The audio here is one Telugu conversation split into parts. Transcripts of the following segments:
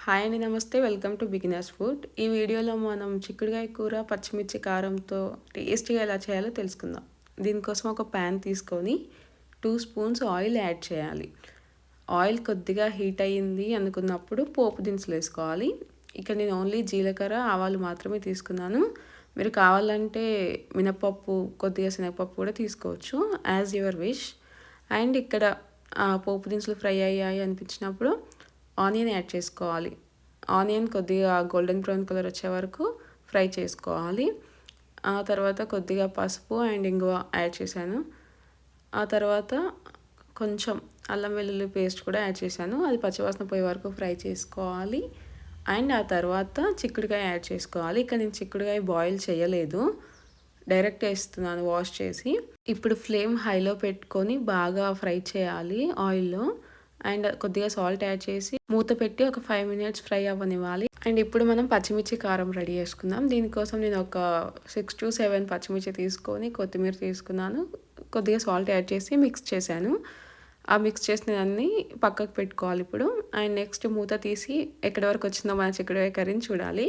హాయ్ అండి, నమస్తే. Welcome to beginners food. ఈ వీడియోలో మనం చిక్కుడుకాయ కూర పచ్చిమిర్చి కారంతో టేస్టీగా ఎలా చేయాలో తెలుసుకుందాం. దీనికోసం ఒక ప్యాన్ తీసుకొని 2 స్పూన్స్ ఆయిల్ యాడ్ చేయాలి. ఆయిల్ కొద్దిగా హీట్ అయ్యింది అనుకున్నప్పుడు పోపు దినుసులు వేసుకోవాలి. ఇక్కడ నేను ఓన్లీ జీలకర్ర, ఆవాలు మాత్రమే తీసుకున్నాను. మీరు కావాలంటే మినపప్పు, కొద్దిగా శనగపప్పు కూడా తీసుకోవచ్చు, యాజ్ యువర్ విష్. అండ్ ఇక్కడ పోపు దినుసులు ఫ్రై అయ్యాయి అనిపించినప్పుడు ఆనియన్ యాడ్ చేసుకోవాలి. ఆనియన్ కొద్దిగా గోల్డెన్ బ్రౌన్ కలర్ వచ్చే వరకు ఫ్రై చేసుకోవాలి. ఆ తర్వాత కొద్దిగా పసుపు అండ్ ఇంగువ యాడ్ చేశాను. ఆ తర్వాత కొంచెం అల్లం వెల్లుల్లి పేస్ట్ కూడా యాడ్ చేశాను. అది పచ్చివాసన పోయే వరకు ఫ్రై చేసుకోవాలి. అండ్ ఆ తర్వాత చిక్కుడుకాయ యాడ్ చేసుకోవాలి. ఇక్కడ నేను చిక్కుడుకాయ బాయిల్ చేయలేదు, డైరెక్ట్ వేస్తున్నాను వాష్ చేసి. ఇప్పుడు ఫ్లేమ్ హైలో పెట్టుకొని బాగా ఫ్రై చేయాలి ఆయిల్లో. అండ్ కొద్దిగా సాల్ట్ యాడ్ చేసి మూత పెట్టి ఒక 5 మినిట్స్ ఫ్రై అవ్వనివ్వాలి. అండ్ ఇప్పుడు మనం పచ్చిమిర్చి కారం రెడీ చేసుకుందాం. దీనికోసం నేను ఒక 6 to 7 పచ్చిమిర్చి తీసుకొని కొత్తిమీర తీసుకున్నాను. కొద్దిగా సాల్ట్ యాడ్ చేసి మిక్స్ చేశాను. ఆ మిక్స్ చేసిన దాన్ని పక్కకు పెట్టుకోవాలి ఇప్పుడు. అండ్ నెక్స్ట్ మూత తీసి ఎక్కడి వరకు వచ్చిందో మన చిక్కుడుకాయ కర్రీని చూడాలి.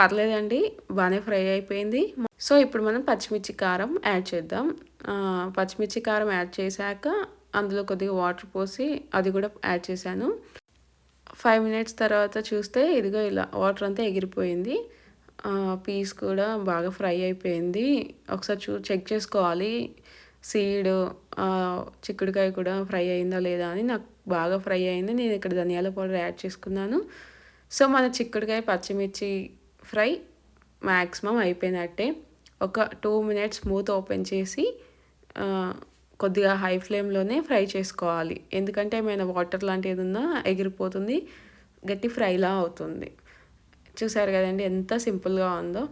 పర్లేదండి, బాగానే ఫ్రై అయిపోయింది. సో ఇప్పుడు మనం పచ్చిమిర్చి కారం యాడ్ చేద్దాం. పచ్చిమిర్చి కారం యాడ్ చేశాక అందులో కొద్దిగా వాటర్ పోసి అది కూడా యాడ్ చేశాను. 5 మినిట్స్ తర్వాత చూస్తే ఇదిగో ఇలా వాటర్ అంతా ఎగిరిపోయింది. పీస్ కూడా బాగా ఫ్రై అయిపోయింది. ఒకసారి చెక్ చేసుకోవాలి సీడ్, చిక్కుడుకాయ కూడా ఫ్రై అయిందా లేదా అని. నాకు బాగా ఫ్రై అయింది. నేను ఇక్కడ ధనియాల పౌడర్ యాడ్ చేసుకున్నాను. సో మన చిక్కుడుకాయ పచ్చిమిర్చి ఫ్రై మ్యాక్సిమం అయిపోయినట్టే. ఒక 2 మినిట్స్ మూత ఓపెన్ చేసి కొద్దిగా హై ఫ్లేమ్లోనే ఫ్రై చేసుకోవాలి. ఎందుకంటే ఏమైనా వాటర్ లాంటిది ఉన్నా ఎగిరిపోతుంది, గట్టి ఫ్రైలా అవుతుంది. చూసారు కదండి ఎంత సింపుల్గా ఉందో.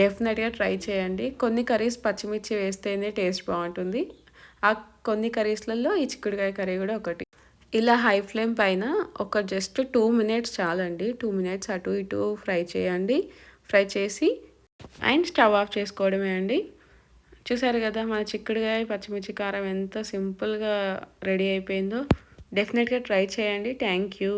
డెఫినెట్గా ట్రై చేయండి. కొన్ని కర్రీస్ పచ్చిమిర్చి వేస్తేనే టేస్ట్ బాగుంటుంది. ఆ కొన్ని కర్రీస్లలో ఈ చిక్కుడుకాయ కర్రీ కూడా ఒకటి. ఇలా హై ఫ్లేమ్ పైన ఒక జస్ట్ 2 మినిట్స్ చాలండి. 2 మినిట్స్ అటు ఇటు ఫ్రై చేయండి. ఫ్రై చేసి అండ్ స్టవ్ ఆఫ్ చేసుకోవడమే అండి. చూసారు కదా మన చిక్కుడుకాయ పచ్చిమిర్చి కారం ఎంత సింపుల్గా రెడీ అయిపోయిందో. డెఫినెట్గా ట్రై చేయండి. Thank you.